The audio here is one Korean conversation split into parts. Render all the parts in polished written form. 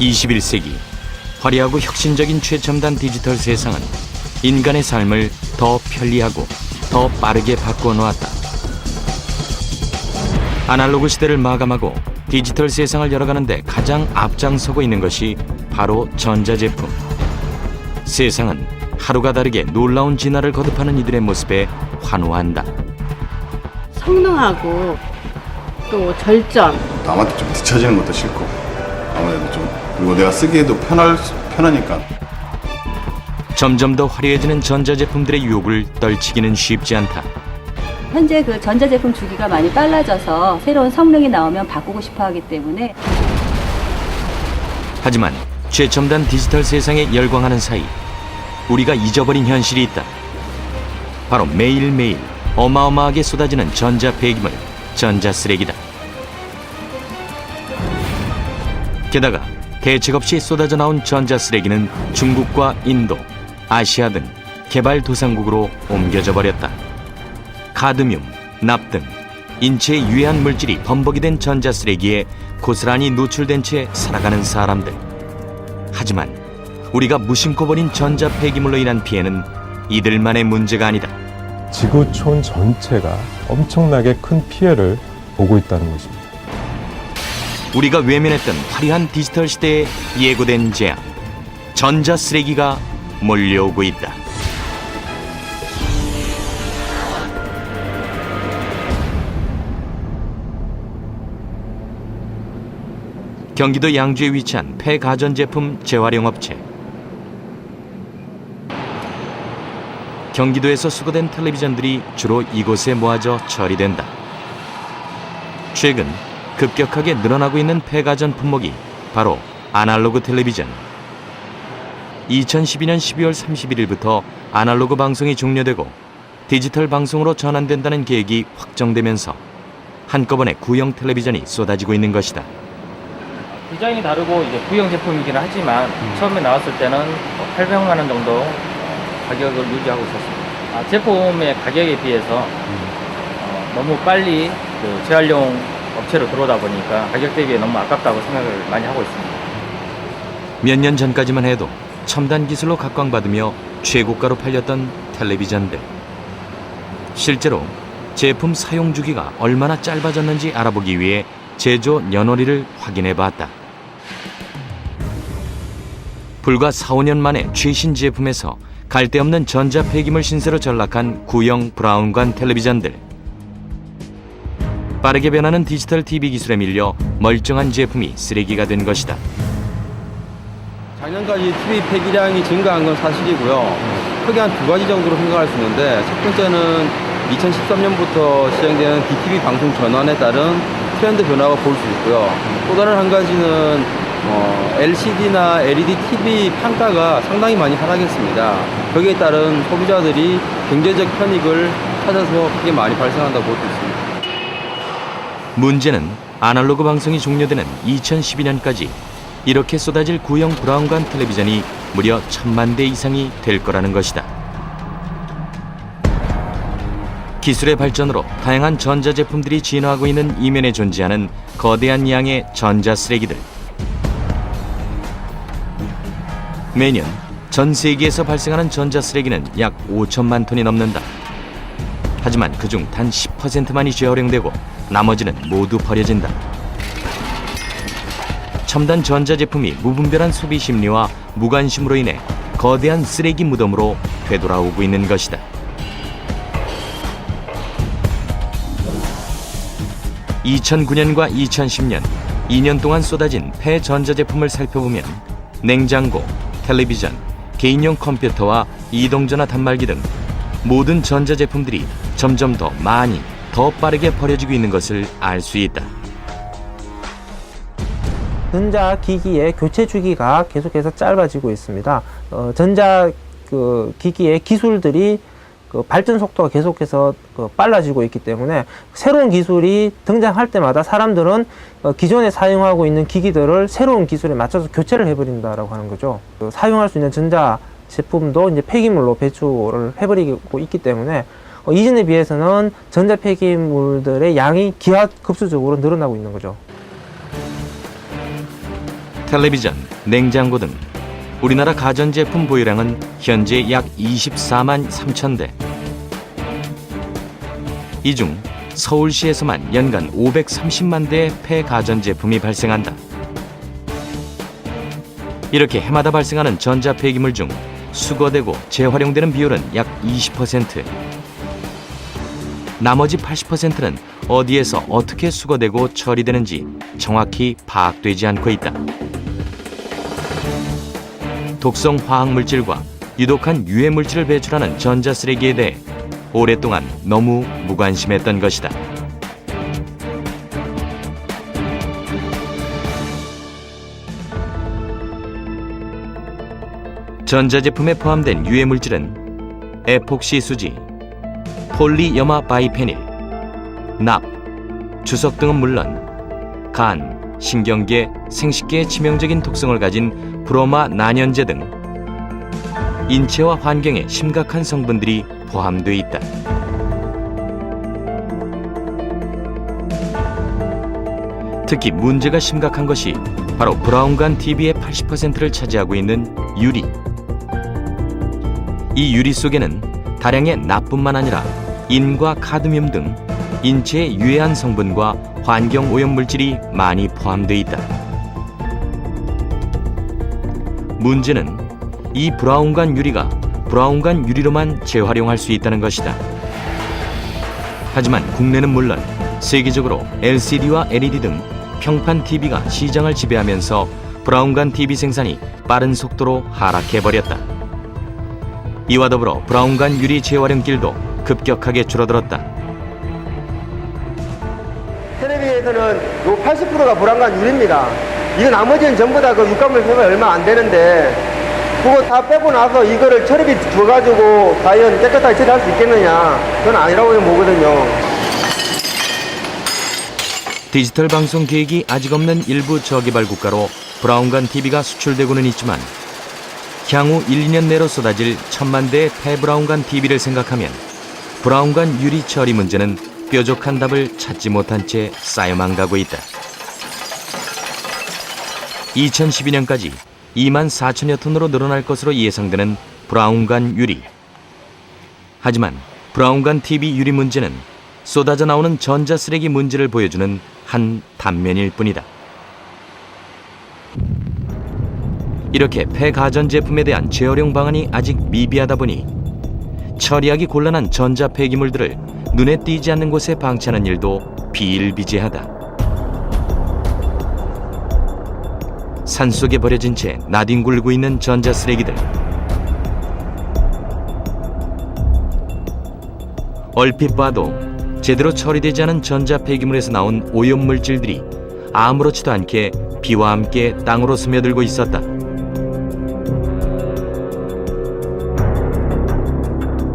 21세기 화려하고 혁신적인 최첨단 디지털 세상은 인간의 삶을 더 편리하고 더 빠르게 바꾸어 놓았다. 아날로그 시대를 마감하고 디지털 세상을 열어가는데 가장 앞장서고 있는 것이 바로 전자제품. 세상은 하루가 다르게 놀라운 진화를 거듭하는 이들의 모습에 환호한다. 성능하고 또 절전, 남한테 좀 뒤처지는 것도 싫고 아무래도 좀, 그리고 내가 쓰기에도 편하니까. 점점 더 화려해지는 전자제품들의 유혹을 떨치기는 쉽지 않다. 현재 그 전자제품 주기가 많이 빨라져서 새로운 성능이 나오면 바꾸고 싶어 하기 때문에. 하지만 최첨단 디지털 세상에 열광하는 사이 우리가 잊어버린 현실이 있다. 바로 매일매일 어마어마하게 쏟아지는 전자 폐기물, 전자 쓰레기다. 게다가 대책 없이 쏟아져 나온 전자 쓰레기는 중국과 인도, 아시아 등 개발도상국으로 옮겨져 버렸다. 카드뮴, 납 등 인체에 유해한 물질이 범벅이 된 전자 쓰레기에 고스란히 노출된 채 살아가는 사람들. 하지만 우리가 무심코 버린 전자 폐기물로 인한 피해는 이들만의 문제가 아니다. 지구촌 전체가 엄청나게 큰 피해를 보고 있다는 것입니다. 우리가 외면했던 화려한 디지털 시대에 예고된 재앙, 전자 쓰레기가 몰려오고 있다. 경기도 양주에 위치한 폐가전제품 재활용 업체. 경기도에서 수거된 텔레비전들이 주로 이곳에 모아져 처리된다. 최근 급격하게 늘어나고 있는 폐가전 품목이 바로 아날로그 텔레비전. 2012년 12월 31일부터 아날로그 방송이 종료되고 디지털 방송으로 전환된다는 계획이 확정되면서 한꺼번에 구형 텔레비전이 쏟아지고 있는 것이다. 디자인이 다르고 이제 구형 제품이기는 하지만 처음에 나왔을 때는 800만 원 정도 가격을 유지하고 있었습니다. 제품의 가격에 비해서 너무 빨리 그 재활용 업체로 들어오다 보니까 가격 대비에 너무 아깝다고 생각을 많이 하고 있습니다. 몇 년 전까지만 해도 첨단 기술로 각광받으며 최고가로 팔렸던 텔레비전들. 실제로 제품 사용 주기가 얼마나 짧아졌는지 알아보기 위해 제조 년월일을 확인해 봤다. 불과 4, 5년 만에 최신 제품에서 갈데 없는 전자 폐기물 신세로 전락한 구형 브라운관 텔레비전들. 빠르게 변하는 디지털 TV 기술에 밀려 멀쩡한 제품이 쓰레기가 된 것이다. 작년까지 TV 폐기량이 증가한 건 사실이고요. 크게 한 두 가지 정도로 생각할 수 있는데, 첫 번째는 2013년부터 시행되는 DTV 방송 전환에 따른 트렌드 변화가 볼 수 있고요. 또 다른 한 가지는 LCD나 LED TV 판가가 상당히 많이 하락했습니다. 거기에 따른 소비자들이 경제적 편익을 찾아서 크게 많이 발생한다고 볼 수 있습니다. 문제는 아날로그 방송이 종료되는 2012년까지 이렇게 쏟아질 구형 브라운관 텔레비전이 무려 1000만 대 이상이 될 거라는 것이다. 기술의 발전으로 다양한 전자제품들이 진화하고 있는 이면에 존재하는 거대한 양의 전자 쓰레기들. 매년 전 세계에서 발생하는 전자 쓰레기는 약 5천만 톤이 넘는다. 하지만 그중 단 10%만이 재활용되고 나머지는 모두 버려진다. 첨단 전자제품이 무분별한 소비 심리와 무관심으로 인해 거대한 쓰레기 무덤으로 되돌아오고 있는 것이다. 2009년과 2010년 2년 동안 쏟아진 폐전자제품을 살펴보면 냉장고, 텔레비전, 개인용 컴퓨터와 이동전화 단말기 등 모든 전자제품들이 점점 더 많이, 더 빠르게 버려지고 있는 것을 알 수 있다. 전자기기의 교체 주기가 계속해서 짧아지고 있습니다. 전자기기의 기술들이 발전 속도가 계속해서 빨라지고 있기 때문에 새로운 기술이 등장할 때마다 사람들은 기존에 사용하고 있는 기기들을 새로운 기술에 맞춰서 교체를 해버린다라고 하는 거죠. 사용할 수 있는 전자 제품도 이제 폐기물로 배출을 해버리고 있기 때문에 이전에 비해서는 전자 폐기물들의 양이 기하급수적으로 늘어나고 있는 거죠. 텔레비전, 냉장고 등 우리나라 가전제품 보유량은 현재 약 24만 3천 대. 이 중 서울시에서만 연간 530만 대의 폐가전제품이 발생한다. 이렇게 해마다 발생하는 전자폐기물 중 수거되고 재활용되는 비율은 약 20%. 나머지 80%는 어디에서 어떻게 수거되고 처리되는지 정확히 파악되지 않고 있다. 독성 화학물질과 유독한 유해물질을 배출하는 전자쓰레기에 대해 오랫동안 너무 무관심했던 것이다. 전자제품에 포함된 유해물질은 에폭시 수지, 폴리염화 바이페닐, 납, 주석 등은 물론 간, 신경계, 생식계에 치명적인 독성을 가진 브로마 난연제 등 인체와 환경에 심각한 성분들이 포함되어 있다. 특히 문제가 심각한 것이 바로 브라운관 TV의 80%를 차지하고 있는 유리. 이 유리 속에는 다량의 납뿐만 아니라 인과 카드뮴 등 인체에 유해한 성분과 환경 오염 물질이 많이 포함되어 있다. 문제는 이 브라운관 유리가 브라운관 유리로만 재활용할 수 있다는 것이다. 하지만 국내는 물론 세계적으로 LCD와 LED 등 평판 TV가 시장을 지배하면서 브라운관 TV 생산이 빠른 속도로 하락해버렸다. 이와 더불어 브라운관 유리 재활용길도 급격하게 줄어들었다. 텔레비에서는 요 80%가 브라운관 유리입니다. 이거 나머지는 전부 다 그 육가물 효가 얼마 안 되는데 그거 다 빼고 나서 이거를 처리비 줘가지고 과연 깨끗하게 처리할 수 있겠느냐? 그건 아니라고 보거든요. 디지털 방송 계획이 아직 없는 일부 저개발 국가로 브라운관 TV가 수출되고는 있지만 향후 1, 2년 내로 쏟아질 1000만 대의 폐브라운관 TV를 생각하면 브라운관 유리 처리 문제는 뾰족한 답을 찾지 못한 채 쌓여만 가고 있다. 2012년까지 2만 4천여 톤으로 늘어날 것으로 예상되는 브라운관 유리. 하지만 브라운관 TV 유리 문제는 쏟아져 나오는 전자쓰레기 문제를 보여주는 한 단면일 뿐이다. 이렇게 폐가전제품에 대한 재활용 방안이 아직 미비하다 보니 처리하기 곤란한 전자폐기물들을 눈에 띄지 않는 곳에 방치하는 일도 비일비재하다. 산속에 버려진 채 나뒹굴고 있는 전자쓰레기들. 얼핏 봐도 제대로 처리되지 않은 전자폐기물에서 나온 오염물질들이 아무렇지도 않게 비와 함께 땅으로 스며들고 있었다.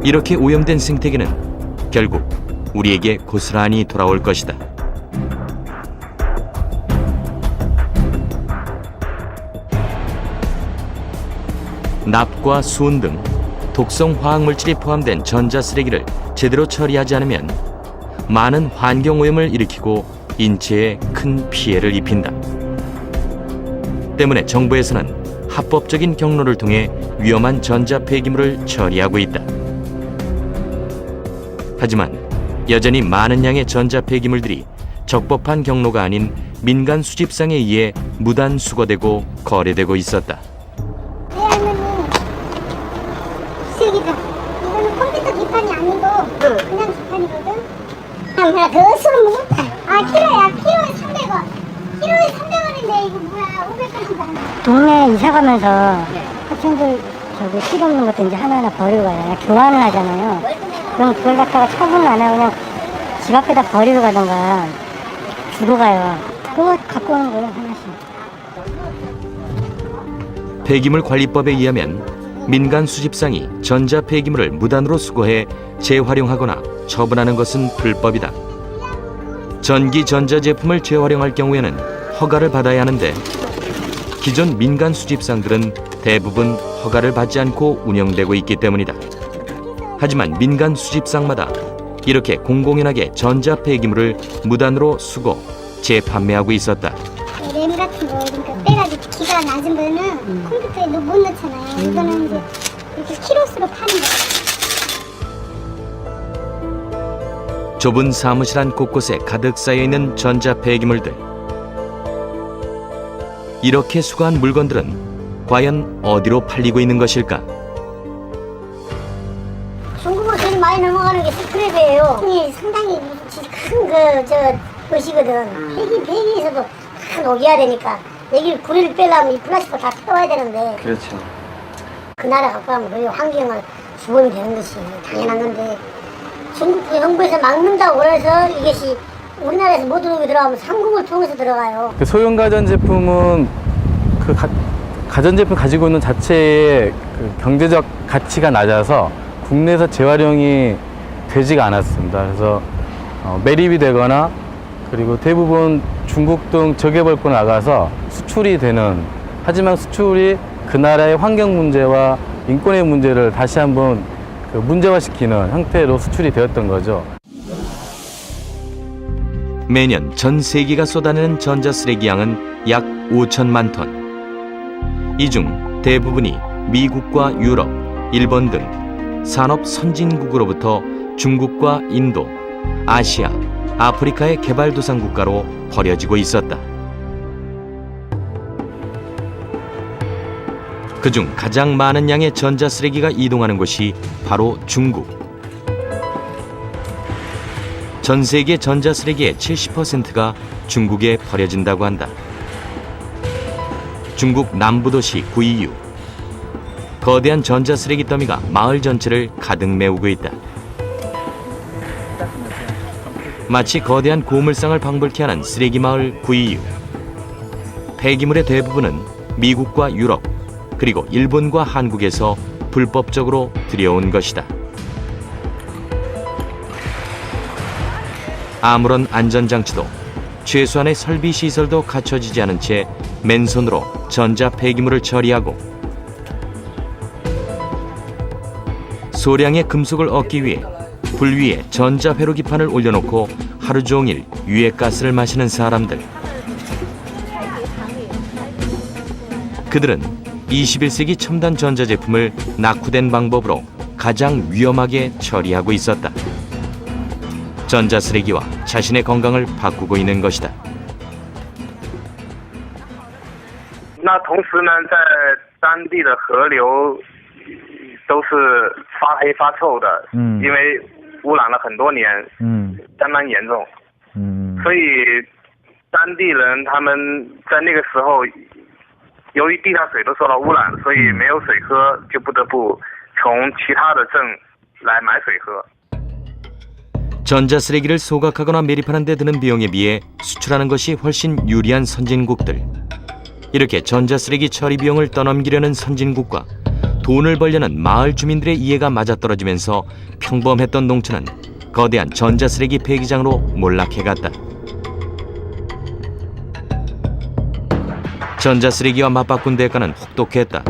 이렇게 오염된 생태계는 결국 우리에게 고스란히 돌아올 것이다. 납과 수은 등 독성 화학물질이 포함된 전자쓰레기를 제대로 처리하지 않으면 많은 환경오염을 일으키고 인체에 큰 피해를 입힌다. 때문에 정부에서는 합법적인 경로를 통해 위험한 전자폐기물을 처리하고 있다. 하지만 여전히 많은 양의 전자폐기물들이 적법한 경로가 아닌 민간 수집상에 의해 무단 수거되고 거래되고 있었다. 쓰레기다. 이거는 컴퓨터 기판이 아니고 그냥 기판이거든. 야, 그 술은 무겁다. 아, 키로에 300원. 키로에 300원인데 이거 뭐야? 500원이다. 동네 이사 가면서 학생들 저기 필요없는 것도 이제 하나하나 버리고 가잖아요. 교환을 하잖아요. 그럼 그걸 갖다가 처분을 안 하고 그냥 집 앞에다 버리고 가던가 주고 가요. 그거 갖고 오는 거예요, 하나씩. 폐기물관리법에 의하면 민간 수집상이 전자폐기물을 무단으로 수거해 재활용하거나 처분하는 것은 불법이다. 전기 전자제품을 재활용할 경우에는 허가를 받아야 하는데 기존 민간 수집상들은 대부분 허가를 받지 않고 운영되고 있기 때문이다. 하지만 민간 수집상마다 이렇게 공공연하게 전자폐기물을 무단으로 수거, 재판매하고 있었다. 램 같은 거 그러니까 빼가지고 기가 전자가 낮은 거는 컴퓨터에 못 넣잖아요. 이거는 이제 이렇게 키로수로 파는 거예요. 좁은 사무실 안 곳곳에 가득 쌓여있는 전자 폐기물들. 이렇게 수거한 물건들은 과연 어디로 팔리고 있는 것일까? 중국은 돈이 많이 넘어가는 게 스크랩이에요. 이 상당히 큰 것이거든. 폐기에서도 다 녹여야 되니까 여기 구리를 빼려면 이 플라스틱을 다 떼와야 되는데 그렇죠. 그 나라 갖고 가면 거의 환경을 주범이 되는 것이 당연한 건데 중국 정부에서 막는다고 해서 이것이 우리나라에서 못 들어가면 삼국을 통해서 들어가요. 그 소형 가전제품은 그 가전제품 가지고 있는 자체의 그 경제적 가치가 낮아서 국내에서 재활용이 되지가 않았습니다. 그래서 매립이 되거나 그리고 대부분 중국 등 저개발권 나가서 수출이 되는, 하지만 수출이 그 나라의 환경 문제와 인권의 문제를 다시 한번 그 문제화시키는 형태로 수출이 되었던 거죠. 매년 전 세계가 쏟아내는 전자 쓰레기 양은 약 5천만 톤. 이 중 대부분이 미국과 유럽, 일본 등 산업 선진국으로부터 중국과 인도, 아시아, 아프리카의 개발도상국가로 버려지고 있었다. 그중 가장 많은 양의 전자 쓰레기가 이동하는 곳이 바로 중국. 전 세계 전자 쓰레기의 70%가 중국에 버려진다고 한다. 중국 남부 도시 구이유. 거대한 전자 쓰레기 더미가 마을 전체를 가득 메우고 있다. 마치 거대한 고물상을 방불케 하는 쓰레기 마을 구이유. 폐기물의 대부분은 미국과 유럽, 그리고 일본과 한국에서 불법적으로 들여온 것이다. 아무런 안전장치도 최소한의 설비시설도 갖춰지지 않은 채 맨손으로 전자 폐기물을 처리하고 소량의 금속을 얻기 위해 불 위에 전자 회로기판을 올려놓고 하루 종일 유해가스를 마시는 사람들. 그들은 21세기 첨단 전자제품을 낙후된 방법으로 가장 위험하게 처리하고 있었다. 전자 쓰레기와 자신의 건강을 바꾸고 있는 것이다. 那同时呢，在当地的河流都是发黑发臭的，因为污染了很多年，相当严重，所以当地人他们在那个时候，由于地下水都受到污染，所以没有水喝，就不得不从其他的镇来买水喝。 전자 쓰레기를 소각하거나 매립하는 데 드는 비용에 비해 수출하는 것이 훨씬 유리한 선진국들. 이렇게 전자 쓰레기 처리 비용을 떠넘기려는 선진국과 돈을 벌려는 마을 주민들의 이해가 맞아떨어지면서 평범했던 농촌은 거대한 전자 쓰레기 폐기장으로 몰락해갔다. 전자 쓰레기와 맞바꾼 대가는 혹독했다.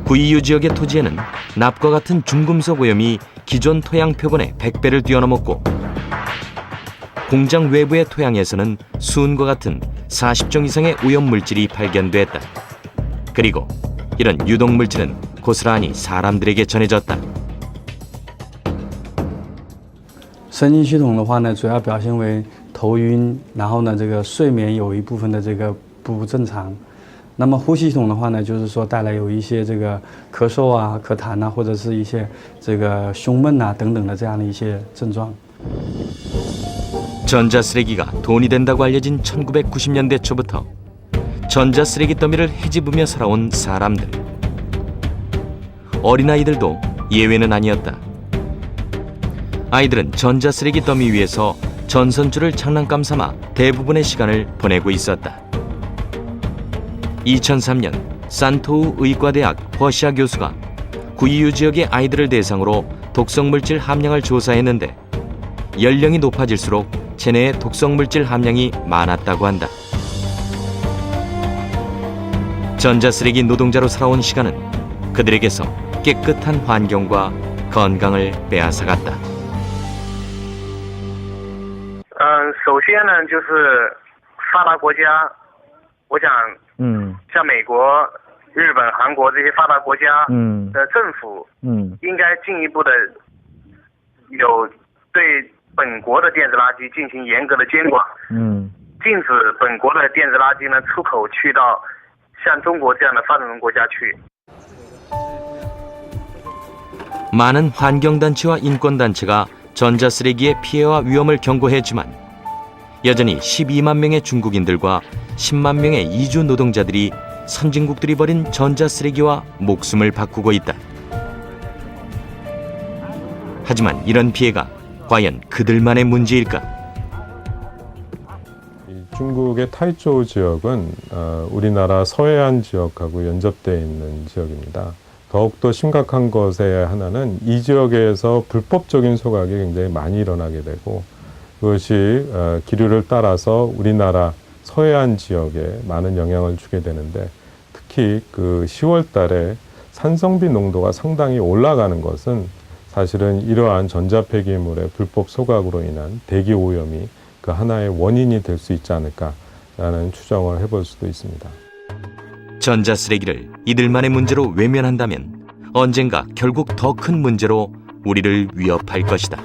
구이유 지역의 토지에는 납과 같은 중금속 오염이 기존 토양 표본의 100배를 뛰어넘었고 공장 외부의 토양에서는 수은과 같은 40종 이상의 오염물질이 발견됐다. 그리고 이런 유독물질은 고스란히 사람들에게 전해졌다. 神经系统的话呢，主要表现为头晕，然后呢，这个睡眠有一部分的这个不正常。那么呼吸系统的话呢，就是说带来有一些这个咳嗽啊、咳痰啊，或者是一些这个胸闷啊等等的这样的一些症状。 전자 쓰레기가 돈이 된다고 알려진 1990년대 초부터 전자 쓰레기 더미를 헤집으며 살아온 사람들. 어린아이들도 예외는 아니었다. 아이들은 전자 쓰레기 더미 위에서 전선줄을 장난감 삼아 대부분의 시간을 보내고 있었다. 2003년 산토우 의과대학 버시아 교수가 구이유 지역의 아이들을 대상으로 독성물질 함량을 조사했는데 연령이 높아질수록 체내의 독성물질 함량이 많았다고 한다. 전자쓰레기 노동자로 살아온 시간은 그들에게서 깨끗한 환경과 건강을 빼앗아갔다. 首先呢，就是发达国家，我想像美国、日本、韩国这些发达国家的政府，应该进一步的有对本国的电子垃圾进行严格的监管，禁止本国的电子垃圾呢出口去到像中国这样的发展中国家去。 많은 환경단체와 인권단체가 전자쓰레기의 피해와 위험을 경고했지만 여전히 12만 명의 중국인들과 10만 명의 이주 노동자들이 선진국들이 버린 전자쓰레기와 목숨을 바꾸고 있다. 하지만 이런 피해가 과연 그들만의 문제일까? 중국의 타이조우 지역은 우리나라 서해안 지역하고 연접되어 있는 지역입니다. 더욱더 심각한 것의 하나는 이 지역에서 불법적인 소각이 굉장히 많이 일어나게 되고 그것이 기류를 따라서 우리나라 서해안 지역에 많은 영향을 주게 되는데 특히 그 10월 달에 산성비 농도가 상당히 올라가는 것은 사실은 이러한 전자폐기물의 불법 소각으로 인한 대기 오염이 그 하나의 원인이 될 수 있지 않을까라는 추정을 해볼 수도 있습니다. 전자쓰레기를 이들만의 문제로 외면한다면 언젠가 결국 더 큰 문제로 우리를 위협할 것이다.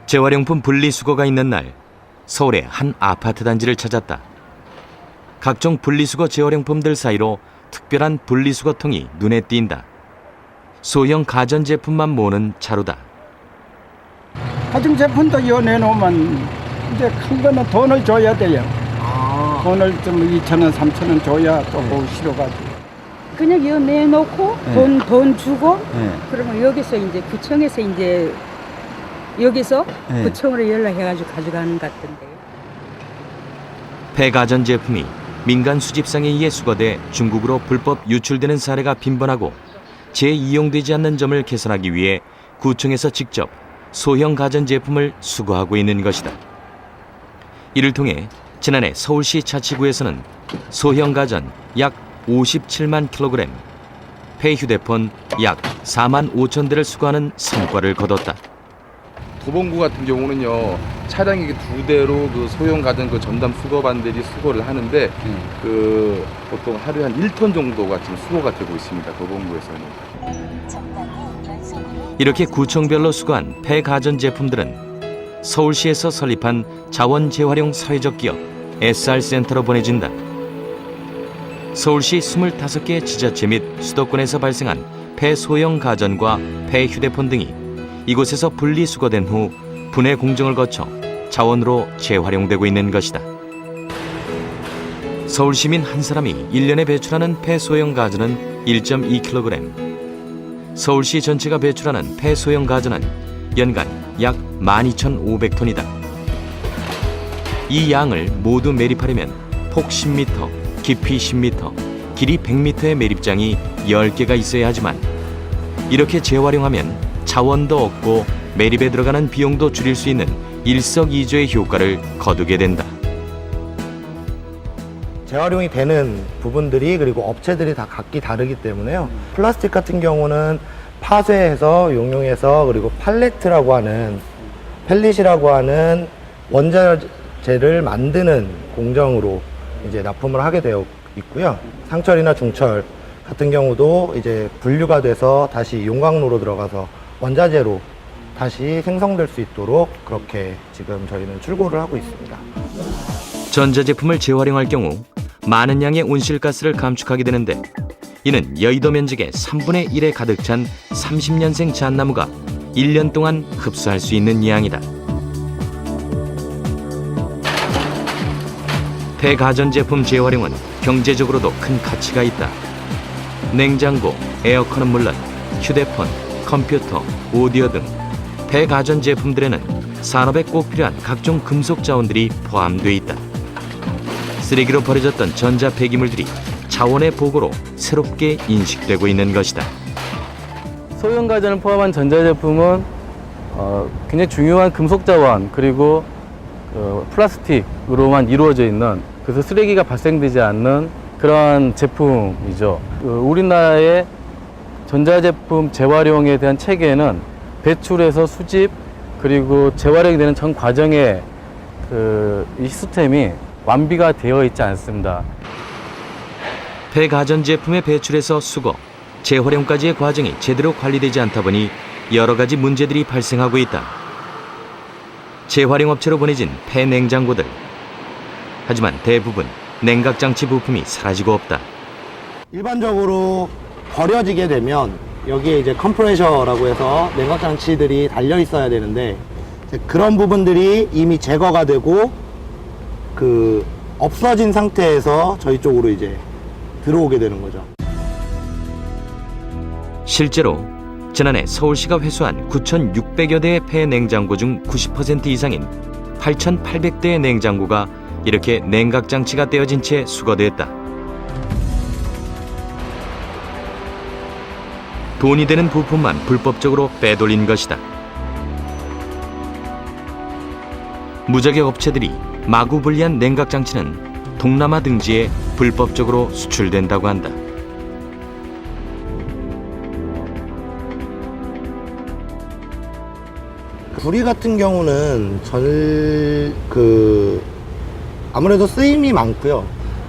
재활용품 분리수거가 있는 날 서울의 한 아파트 단지를 찾았다. 각종 분리수거 재활용품들 사이로 특별한 분리수거통이 눈에 띈다. 소형 가전제품만 모으는 차로다. 가정제품도 내놓으면 이제 큰 거는 돈을 줘야 돼요. 돈을 좀 2,000원, 3,000원 줘야 또 실어가지고. 그냥 이거 내놓고 돈 주고 그러면 여기서 이제 구청에서 이제 여기서 구청으로 연락해가지고 가져가는 것 같던데. 폐가전제품이 민간 수집상에 의해 수거돼 중국으로 불법 유출되는 사례가 빈번하고 재이용되지 않는 점을 개선하기 위해 구청에서 직접 소형 가전제품을 수거하고 있는 것이다. 이를 통해 지난해 서울시 자치구에서는 소형 가전 약 57만 킬로그램, 폐휴대폰 약 4만 5천 대를 수거하는 성과를 거뒀다. 도봉구 같은 경우는요, 차량이 2대로 그 소형 가전 그 전담 수거반들이 수거를 하는데 그 보통 하루에 한 1톤 정도가 지금 수거가 되고 있습니다. 도봉구에서는. 이렇게 구청별로 수거한 폐가전 제품들은 서울시에서 설립한 자원재활용 사회적 기업 SR센터로 보내진다. 서울시 25개의 지자체 및 수도권에서 발생한 폐소형 가전과 폐휴대폰 등이 이곳에서 분리수거된 후 분해 공정을 거쳐 자원으로 재활용되고 있는 것이다. 서울시민 한 사람이 1년에 배출하는 폐소형 가전은 1.2kg, 서울시 전체가 배출하는 폐소형 가전은 연간 약 12,500톤이다. 이 양을 모두 매립하려면 폭 10m, 깊이 10m, 길이 100m의 매립장이 10개가 있어야 하지만 이렇게 재활용하면 자원도 없고 매립에 들어가는 비용도 줄일 수 있는 일석이조의 효과를 거두게 된다. 재활용이 되는 부분들이 그리고 업체들이 다 각기 다르기 때문에요. 플라스틱 같은 경우는 파쇄해서 용융해서 그리고 팔레트라고 하는 펠릿이라고 하는 원자재를 만드는 공정으로 이제 납품을 하게 되어 있고요. 상철이나 중철 같은 경우도 이제 분류가 돼서 다시 용광로로 들어가서 원자재로 다시 생성될 수 있도록 그렇게 지금 저희는 출고를 하고 있습니다. 전자제품을 재활용할 경우 많은 양의 온실가스를 감축하게 되는데 이는 여의도 면적의 3분의 1에 가득 찬 30년생 잣나무가 1년 동안 흡수할 수 있는 양이다. 폐가전제품 재활용은 경제적으로도 큰 가치가 있다. 냉장고, 에어컨은 물론 휴대폰, 컴퓨터, 오디오 등 폐가전제품들에는 산업에 꼭 필요한 각종 금속 자원들이 포함되어 있다. 쓰레기로 버려졌던 전자 폐기물들이 자원의 보고로 새롭게 인식되고 있는 것이다. 소형 가전을 포함한 전자제품은 굉장히 중요한 금속 자원 그리고 플라스틱으로만 이루어져 있는, 그래서 쓰레기가 발생되지 않는 그러한 제품이죠. 우리나라의 전자제품 재활용에 대한 체계는 배출에서 수집 그리고 재활용이 되는 전 과정에 이 시스템이 완비가 되어 있지 않습니다. 폐가전제품의 배출에서 수거, 재활용까지의 과정이 제대로 관리되지 않다 보니 여러 가지 문제들이 발생하고 있다. 재활용 업체로 보내진 폐냉장고들. 하지만 대부분 냉각장치 부품이 사라지고 없다. 일반적으로 버려지게 되면 여기에 이제 컴프레셔라고 해서 냉각장치들이 달려 있어야 되는데 이제 그런 부분들이 이미 제거가 되고 그 없어진 상태에서 저희 쪽으로 이제 들어오게 되는 거죠. 실제로 지난해 서울시가 회수한 9,600여 대의 폐냉장고 중 90% 이상인 8,800대의 냉장고가 이렇게 냉각장치가 떼어진 채 수거됐다. 돈이 되는 부품만 불법적으로 빼돌린 것이다. 무자격 업체들이 마구 분리한 냉각장치는 동남아 등지에 불법적으로 수출된다고 한다. 구리 같은 경우는 아무래도 쓰임이 많고요.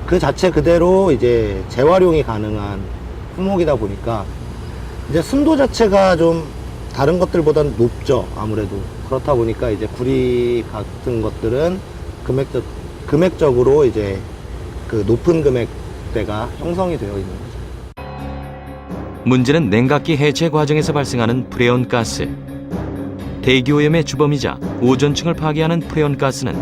그 자체 그대로 이제 재활용이 가능한 품목이다 보니까 이제 순도 자체가 좀 다른 것들보다는 높죠. 아무래도 그렇다 보니까 이제 구리 같은 것들은 금액적으로 이제 그 높은 금액대가 형성이 되어 있는 거죠. 문제는 냉각기 해체 과정에서 발생하는 프레온 가스. 대기오염의 주범이자 오존층을 파괴하는 프레온 가스는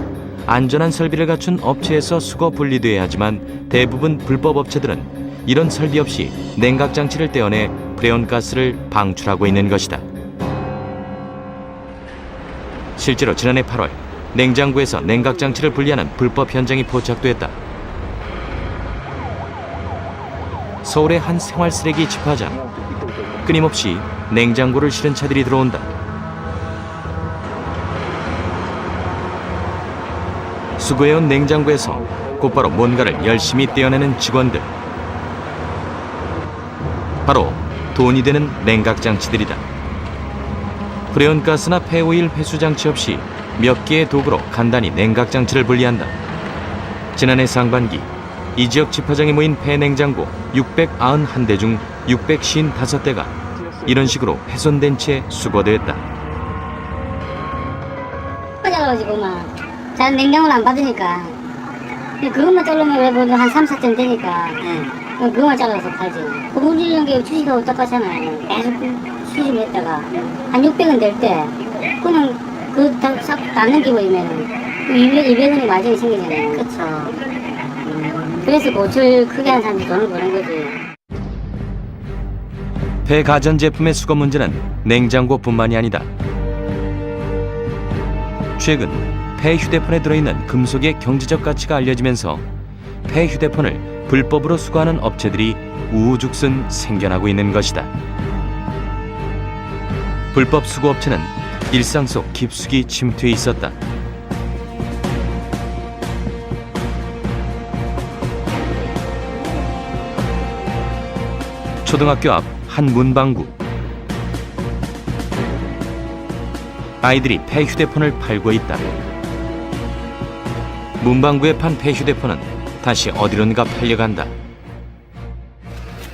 안전한 설비를 갖춘 업체에서 수거 분리돼야 하지만 대부분 불법 업체들은 이런 설비 없이 냉각장치를 떼어내 프레온 가스를 방출하고 있는 것이다. 실제로 지난해 8월 냉장고에서 냉각장치를 분리하는 불법 현장이 포착됐다. 서울의 한 생활쓰레기 집화장. 끊임없이 냉장고를 실은 차들이 들어온다. 수거해온 냉장고에서 곧바로 뭔가를 열심히 떼어내는 직원들. 바로 돈이 되는 냉각장치들이다. 프레온가스나 폐오일 회수장치 없이 몇 개의 도구로 간단히 냉각장치를 분리한다. 지난해 상반기 이 지역 집화장에 모인 폐냉장고 691대 중 655대가 이런 식으로 훼손된 채 수거됐다. 잘라가지고 잘 냉장고를 안 받으니까 그것만 자르면 왜 한 3, 4점 되니까 그것만 잘라서 팔지. 우리 게 주식하고 똑같잖아요. 계속 수집했다가 한 600원 될 때 그냥 그 다 넘기버리면 200원이 마진이 생기잖아요. 그쵸. 그래서 고철 크게 한 사람이 돈을 버는 거지. 폐가전제품의 수거 문제는 냉장고뿐만이 아니다. 최근 폐휴대폰에 들어있는 금속의 경제적 가치가 알려지면서 폐휴대폰을 불법으로 수거하는 업체들이 우후죽순 생겨나고 있는 것이다. 불법 수거 업체는 일상 속 깊숙이 침투해 있었다. 초등학교 앞 한 문방구. 아이들이 폐휴대폰을 팔고 있다. 문방구에 판 폐휴대폰은 다시 어디론가 팔려간다.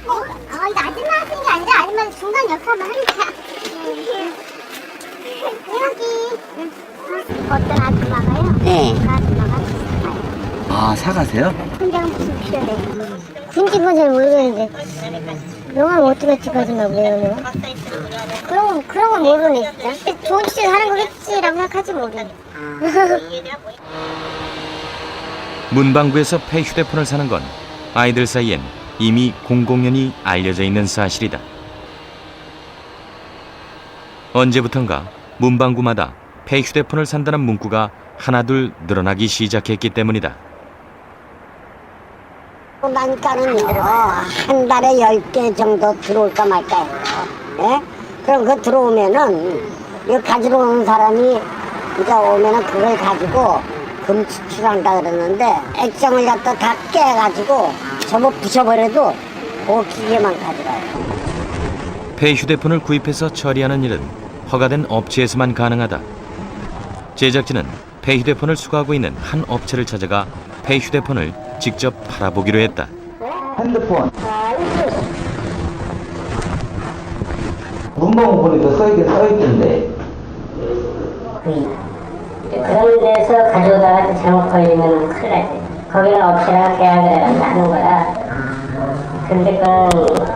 이거 아줌마 하는 게 아니라 아줌마 중간 역할만 하니까. 여기 어떤 아줌마가요? 네. 그 아줌마가 아, 사가세요? 혼자가 무슨 필요해? 군집은 잘 모르겠는데 명함 어떻게 찍어주나 보여요. 그런 건 모르네 진짜. 좋은 짓을 하는 거겠지라고 생각하지 모르네. 문방구에서 폐휴대폰을 사는 건 아이들 사이엔 이미 공공연히 알려져 있는 사실이다. 언제부턴가 문방구마다 폐휴대폰을 산다는 문구가 하나둘 늘어나기 시작했기 때문이다. 난가는요 한 달에 10개 정도 들어올까 말까요. 예? 그럼 그거 들어오면은 이거 가지러 오는 사람이 이제 오면은 그걸 가지고 금 추출한다 그러는데 액정을 갖다 다 깨가지고 전부 부셔버려도 그 기계만 가져가요. 폐휴대폰을 구입해서 처리하는 일은 허가된 업체에서만 가능하다. 제작진은 폐휴대폰을 수거하고 있는 한 업체를 찾아가 폐휴대폰을 직접 팔아보기로 했다. 핸드폰. 문방구 보니까 써있던데. 그런 데서 가져다가 잘못 걸리면 큰일 나지. 거기는 업체랑 계약을 해서 하는 거야. 근데 그건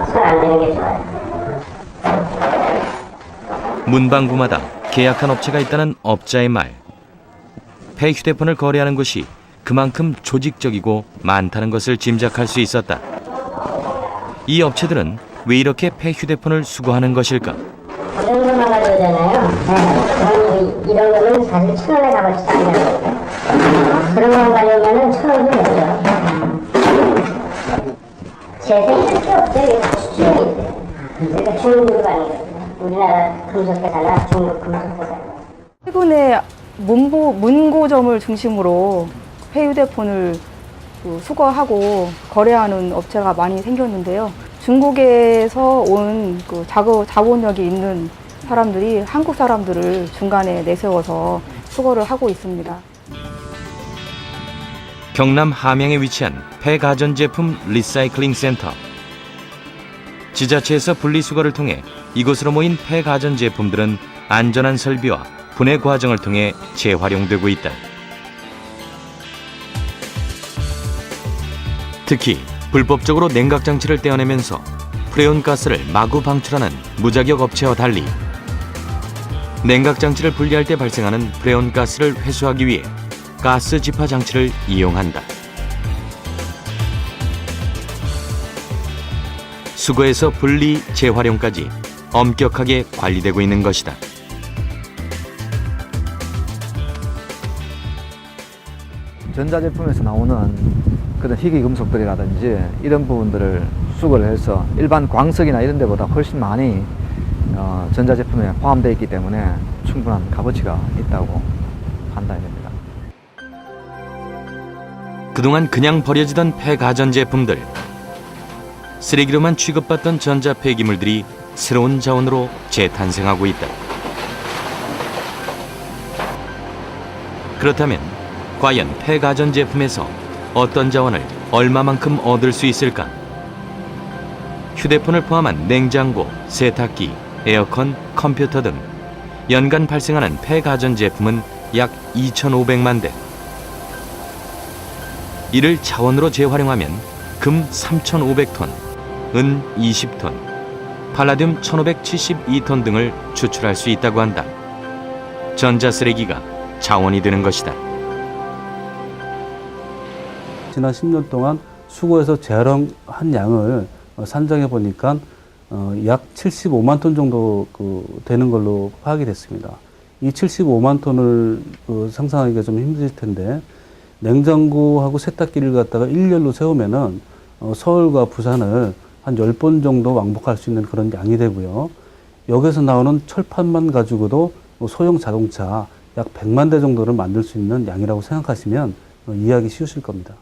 손 안 대는 게 좋아요. 문방구마다 계약한 업체가 있다는 업자의 말. 폐휴대폰을 거래하는 곳이 그만큼 조직적이고 많다는 것을 짐작할 수 있었다. 이 업체들은 왜 이렇게 폐휴대폰을 수거하는 것일까? 이런 것만 가져오잖아요. 그럼 이런 거는 사실 1,000원에 값어치도 안 되거든요. 그런 것만 가져오면은 1,000원도 못 줘요. 재생할 게 없죠. 이게 다 수준인데. 그러니까 중국으로 가는 거예요. 우리나라 금속회사나 중국 금속회사. 최근에 문고점을 중심으로 폐휴대폰을 수거하고 거래하는 업체가 많이 생겼는데요. 중국에서 온 자본력이 있는 사람들이 한국 사람들을 중간에 내세워서 수거를 하고 있습니다. 경남 함양에 위치한 폐가전제품 리사이클링 센터. 지자체에서 분리수거를 통해 이곳으로 모인 폐가전제품들은 안전한 설비와 분해 과정을 통해 재활용되고 있다. 특히 불법적으로 냉각장치를 떼어내면서 프레온가스를 마구 방출하는 무자격 업체와 달리 냉각장치를 분리할 때 발생하는 프레온가스를 회수하기 위해 가스 지파 장치를 이용한다. 수거에서 분리, 재활용까지 엄격하게 관리되고 있는 것이다. 전자제품에서 나오는 그런 희귀금속들이라든지 이런 부분들을 수거를 해서 일반 광석이나 이런 데보다 훨씬 많이 전자제품에 포함되어 있기 때문에 충분한 값어치가 있다고 판단이 됩니다. 그동안 그냥 버려지던 폐가전제품들. 쓰레기로만 취급받던 전자 폐기물들이 새로운 자원으로 재탄생하고 있다. 그렇다면 과연 폐가전제품에서 어떤 자원을 얼마만큼 얻을 수 있을까? 휴대폰을 포함한 냉장고, 세탁기, 에어컨, 컴퓨터 등 연간 발생하는 폐가전제품은 약 2,500만 대. 이를 자원으로 재활용하면 금 3,500톤, 은 20톤, 팔라듐 1,572톤 등을 추출할 수 있다고 한다. 전자쓰레기가 자원이 되는 것이다. 지난 10년 동안 수거해서 재활용한 양을 산정해 보니까 약 75만 톤 정도 되는 걸로 파악이 됐습니다. 이 75만 톤을 상상하기가 좀 힘들 텐데 냉장고하고 세탁기를 갖다가 일렬로 세우면은 서울과 부산을 한 10번 정도 왕복할 수 있는 그런 양이 되고요. 여기서 나오는 철판만 가지고도 소형 자동차 약 100만 대 정도를 만들 수 있는 양이라고 생각하시면 이해하기 쉬우실 겁니다.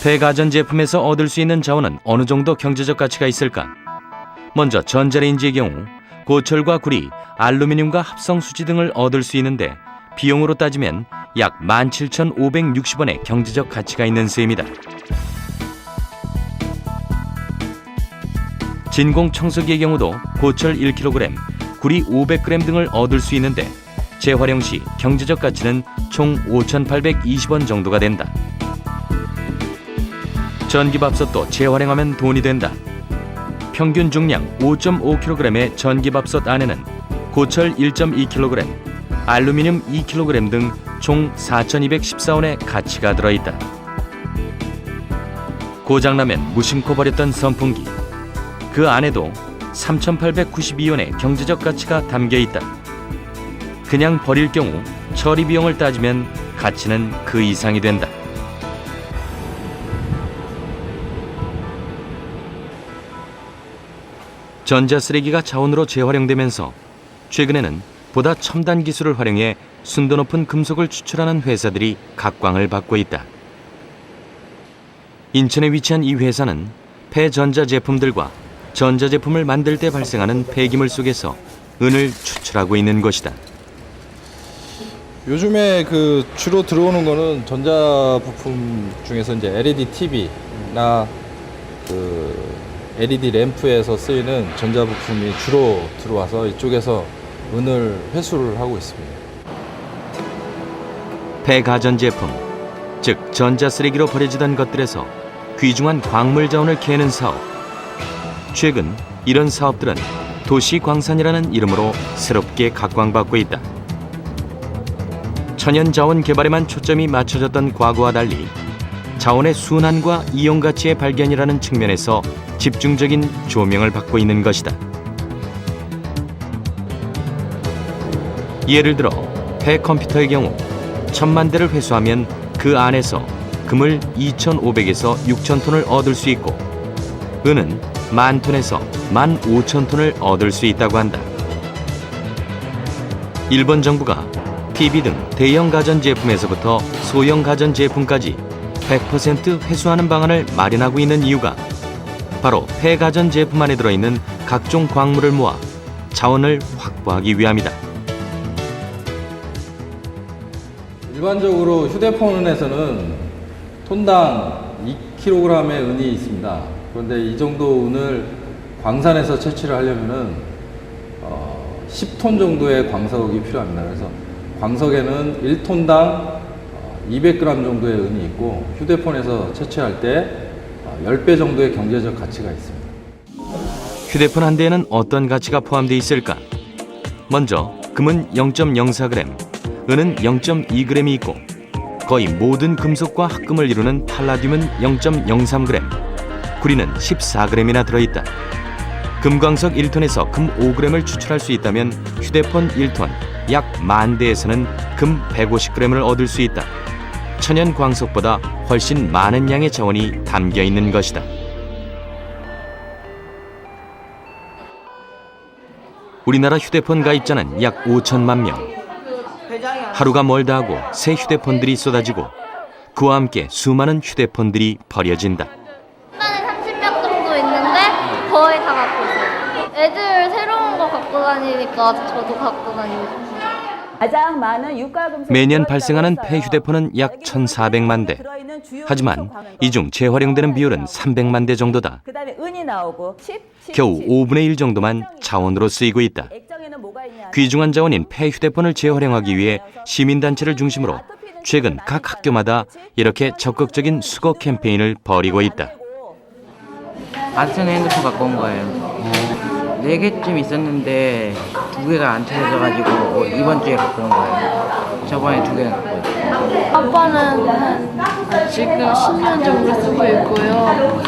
폐가전제품에서 얻을 수 있는 자원은 어느 정도 경제적 가치가 있을까? 먼저 전자레인지의 경우 고철과 구리, 알루미늄과 합성수지 등을 얻을 수 있는데 비용으로 따지면 약 17,560원의 경제적 가치가 있는 셈이다. 진공 청소기의 경우도 고철 1kg, 구리 500g 등을 얻을 수 있는데 재활용 시 경제적 가치는 총 5,820원 정도가 된다. 전기밥솥도 재활용하면 돈이 된다. 평균 중량 5.5kg의 전기밥솥 안에는 고철 1.2kg, 알루미늄 2kg 등 총 4,214원의 가치가 들어있다. 고장나면 무심코 버렸던 선풍기, 그 안에도 3,892원의 경제적 가치가 담겨있다. 그냥 버릴 경우 처리 비용을 따지면 가치는 그 이상이 된다. 전자쓰레기가 자원으로 재활용되면서 최근에는 보다 첨단 기술을 활용해 순도 높은 금속을 추출하는 회사들이 각광을 받고 있다. 인천에 위치한 이 회사는 폐전자제품들과 전자제품을 만들 때 발생하는 폐기물 속에서 은을 추출하고 있는 것이다. 요즘에 그 주로 들어오는 거는 전자부품 중에서 이제 LED TV나 그 LED 램프에서 쓰이는 전자부품이 주로 들어와서 이쪽에서 은을 회수를 하고 있습니다. 폐가전제품, 즉 전자쓰레기로 버려지던 것들에서 귀중한 광물 자원을 캐는 사업. 최근 이런 사업들은 도시광산이라는 이름으로 새롭게 각광받고 있다. 천연자원 개발에만 초점이 맞춰졌던 과거와 달리 자원의 순환과 이용 가치의 발견이라는 측면에서 집중적인 조명을 받고 있는 것이다. 예를 들어 폐컴퓨터의 경우 1000만 대를 회수하면 그 안에서 금을 2,500에서 6,000톤을 얻을 수 있고 은은 10,000톤에서 15,000톤을 얻을 수 있다고 한다. 일본 정부가 TV 등 대형 가전제품에서부터 소형 가전제품까지 100% 회수하는 방안을 마련하고 있는 이유가 바로 폐가전제품 안에 들어있는 각종 광물을 모아 자원을 확보하기 위함이다. 일반적으로 휴대폰에서는 톤당 2kg의 은이 있습니다. 그런데 이 정도 은을 광산에서 채취를 하려면은 10톤 정도의 광석이 필요합니다. 그래서 광석에는 1톤당 200g 정도의 은이 있고 휴대폰에서 채취할 때 10배 정도의 경제적 가치가 있습니다. 휴대폰 한 대에는 어떤 가치가 포함되어 있을까? 먼저 금은 0.04g, 은은 0.2g이 있고 거의 모든 금속과 합금을 이루는 팔라듐은 0.03g, 구리는 14g이나 들어있다. 금광석 1톤에서 금 5g을 추출할 수 있다면 휴대폰 1톤, 약 10,000대에서는 금 150g을 얻을 수 있다. 천연 광석보다 훨씬 많은 양의 자원이 담겨 있는 것이다. 우리나라 휴대폰 가입자는 약 5천만 명. 하루가 멀다 하고 새 휴대폰들이 쏟아지고 그와 함께 수많은 휴대폰들이 버려진다. 한 30명 정도 있는데 거의 다 갖고 있어요. 애들 새로운 거 갖고 다니니까 저도 갖고 다니고 싶어요. 가장 많은 유가금속 매년 발생하는 폐휴대폰은 약 1,400만 대. 하지만 이 중 재활용되는 비율은 300만 대 정도다. 그다음에 은이 나오고 겨우 5분의 1 정도만 자원으로 쓰이고 있다. 귀중한 자원인 폐휴대폰을 재활용하기 위해 시민단체를 중심으로 최근 각 학교마다 이렇게 적극적인 수거 캠페인을 벌이고 있다. 안 쓰는 핸드폰 갖고 온 거예요. 4개쯤 있었는데 2개가 안 찾아져가지고 이번 주에 갖고 온 거예요. 저번에 2개 갖고 왔어요. 아빠는 지금 10년 정도 쓰고 있고요.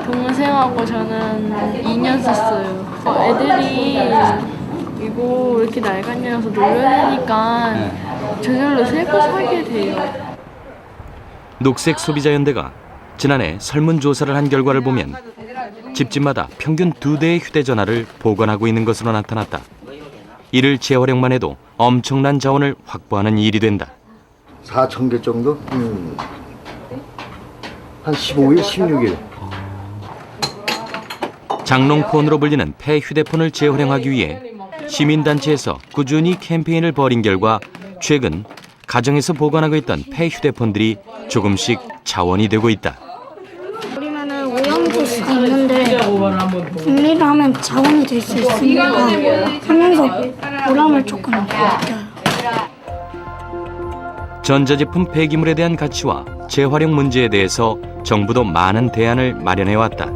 동생하고 저는 2년 썼어요. 애들이 이거 이렇게 낡았냐면서 놀려야 되니까 저절로 새거 사게 돼요. 녹색 소비자연대가 지난해 설문조사를 한 결과를 보면 집집마다 평균 2대의 휴대전화를 보관하고 있는 것으로 나타났다. 이를 재활용만 해도 엄청난 자원을 확보하는 일이 된다. 4,000개 정도? 한 15일, 16일. 장롱폰으로 불리는 폐휴대폰을 재활용하기 위해 시민단체에서 꾸준히 캠페인을 벌인 결과 최근 가정에서 보관하고 있던 폐휴대폰들이 조금씩 자원이 되고 있다. 버리면은 오염될 수가 있는데 분리를 하면 자원이 될 수 있으니까 하면서 보람을 조금 느껴요. 전자제품 폐기물에 대한 가치와 재활용 문제에 대해서 정부도 많은 대안을 마련해왔다.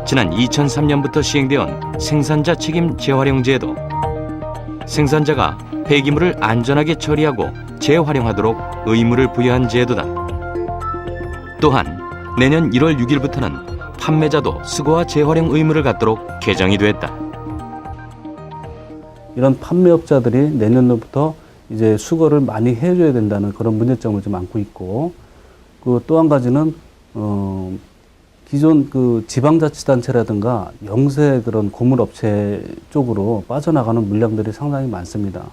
지난 2003년부터 시행되어 생산자 책임 재활용 제도. 생산자가 폐기물을 안전하게 처리하고 재활용하도록 의무를 부여한 제도다. 또한 내년 1월 6일부터는 판매자도 수거와 재활용 의무를 갖도록 개정이 됐다. 이런 판매업자들이 내년도부터 이제 수거를 많이 해줘야 된다는 그런 문제점을 좀 안고 있고, 그 또 한 가지는 기존 그 지방자치단체라든가 영세 그런 고물업체 쪽으로 빠져나가는 물량들이 상당히 많습니다.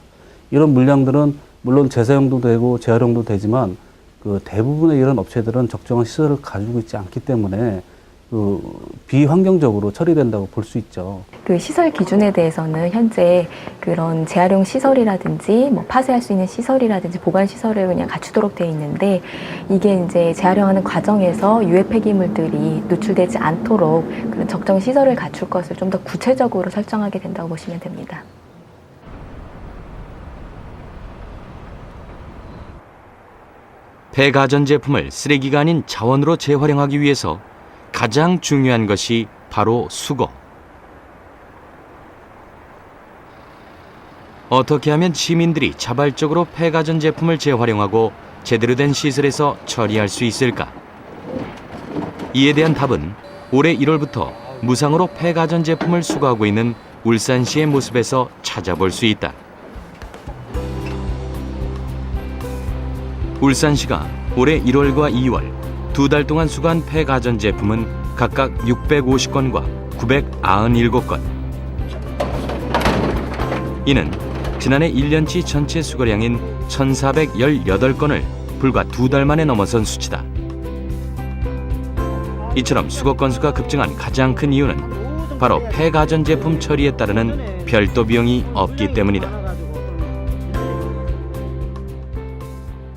이런 물량들은 물론 재사용도 되고 재활용도 되지만 그 대부분의 이런 업체들은 적정한 시설을 가지고 있지 않기 때문에 비환경적으로 처리된다고 볼 수 있죠. 그 시설 기준에 대해서는 현재 그런 재활용 시설이라든지 뭐 파쇄할 수 있는 시설이라든지 보관 시설을 그냥 갖추도록 되어 있는데, 이게 이제 재활용하는 과정에서 유해 폐기물들이 누출되지 않도록 그런 적정 시설을 갖출 것을 좀 더 구체적으로 설정하게 된다고 보시면 됩니다. 폐가전제품을 쓰레기가 아닌 자원으로 재활용하기 위해서 가장 중요한 것이 바로 수거. 어떻게 하면 시민들이 자발적으로 폐가전제품을 재활용하고 제대로 된 시설에서 처리할 수 있을까? 이에 대한 답은 올해 1월부터 무상으로 폐가전제품을 수거하고 있는 울산시의 모습에서 찾아볼 수 있다. 울산시가 올해 1월과 2월 두 달 동안 수거한 폐가전제품은 각각 650건과 997건. 이는 지난해 1년치 전체 수거량인 1,418건을 불과 두 달 만에 넘어선 수치다. 이처럼 수거 건수가 급증한 가장 큰 이유는 바로 폐가전제품 처리에 따르는 별도 비용이 없기 때문이다.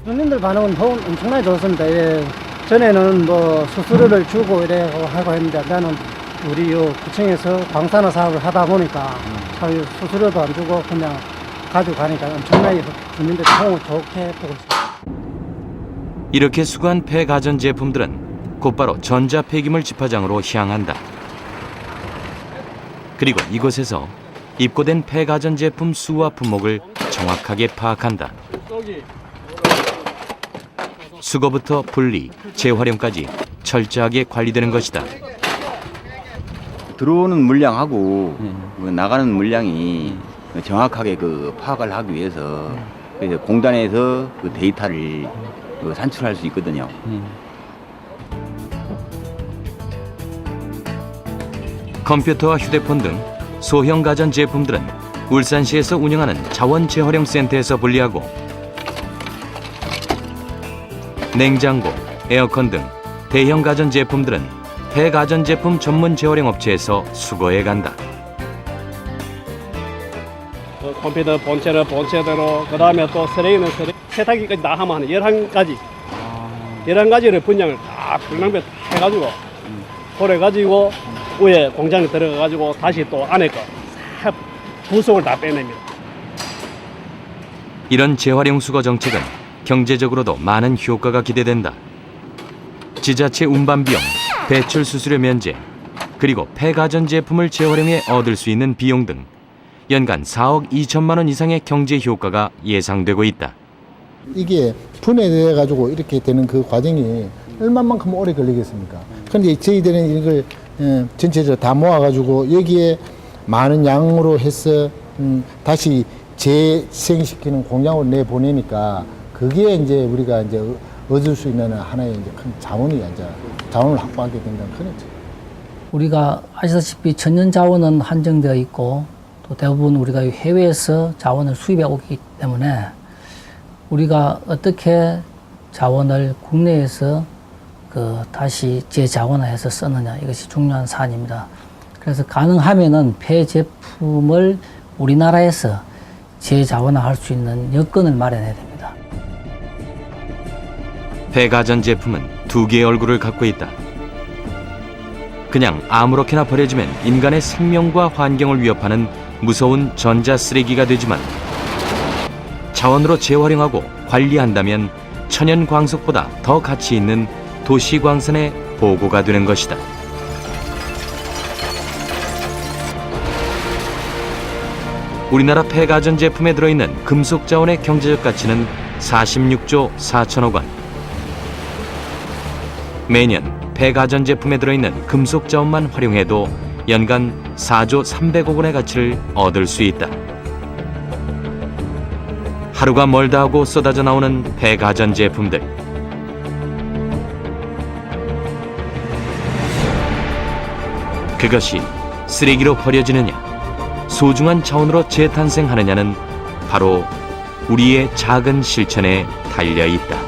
주민들 반응은 엄청나게 좋습니다. 예. 전에는 뭐 수수료를 주고 이래고 하고 했는데, 나는 우리 요 구청에서 광산화 사업을 하다 보니까 수수료도 안 주고 그냥 가져가니까 엄청나게 주민들이 호응을 좋게 보고 있습니다. 이렇게 수거한 폐가전제품들은 곧바로 전자폐기물 집화장으로 향한다. 그리고 이곳에서 입고된 폐가전제품 수와 품목을 정확하게 파악한다. 수거부터 분리, 재활용까지 철저하게 관리되는 것이다. 들어오는 물량하고 나가는 물량이 정확하게 파악을 하기 위해서 그래서 공단에서 그 데이터를 산출할 수 있거든요. 컴퓨터와 휴대폰 등 소형 가전제품들은 울산시에서 운영하는 자원재활용센터에서 분리하고, 냉장고, 에어컨 등 대형 가전제품들은 폐가전제품 전문 재활용 업체에서 수거해 간다. 컴퓨터 본체는 본체대로, 그 다음에 또 쓰레기는 쓰레기, 세탁기까지 다 하면 한 11가지. 11가지를 분량을 다 불량배 해가지고, 그래가지고 위에 공장에 들어가가지고 다시 또 안에 거 부속을 다 빼냅니다. 이런 재활용 수거 정책은 경제적으로도 많은 효과가 기대된다. 지자체 운반 비용, 배출 수수료 면제, 그리고 폐가전제품을 재활용해 얻을 수 있는 비용 등 연간 4억 2천만 원 이상의 경제 효과가 예상되고 있다. 이게 분해돼 가지고 이렇게 되는 그 과정이 얼마만큼 오래 걸리겠습니까? 그런데 저희들은 이걸 전체적으로 다 모아가지고 여기에 많은 양으로 해서 다시 재생시키는 공장으로 내보내니까 그게 이제 우리가 이제 얻을 수 있는 하나의 이제 큰 자원을 확보하게 된다는 그렇죠. 우리가 아시다시피 천연 자원은 한정되어 있고 또 대부분 우리가 해외에서 자원을 수입해 오기 때문에 우리가 어떻게 자원을 국내에서 다시 재자원화해서 쓰느냐, 이것이 중요한 사안입니다. 그래서 가능하면은 폐제품을 우리나라에서 재자원화할 수 있는 여건을 마련해야 됩니다. 폐가전제품은 두 개의 얼굴을 갖고 있다. 그냥 아무렇게나 버려지면 인간의 생명과 환경을 위협하는 무서운 전자쓰레기가 되지만, 자원으로 재활용하고 관리한다면 천연광석보다 더 가치 있는 도시광선의 보고가 되는 것이다. 우리나라 폐가전제품에 들어있는 금속 자원의 경제적 가치는 46조 4천억 원. 매년 폐가전제품에 들어있는 금속 자원만 활용해도 연간 4조 300억 원의 가치를 얻을 수 있다. 하루가 멀다 하고 쏟아져 나오는 폐가전제품들. 그것이 쓰레기로 버려지느냐, 소중한 자원으로 재탄생하느냐는 바로 우리의 작은 실천에 달려 있다.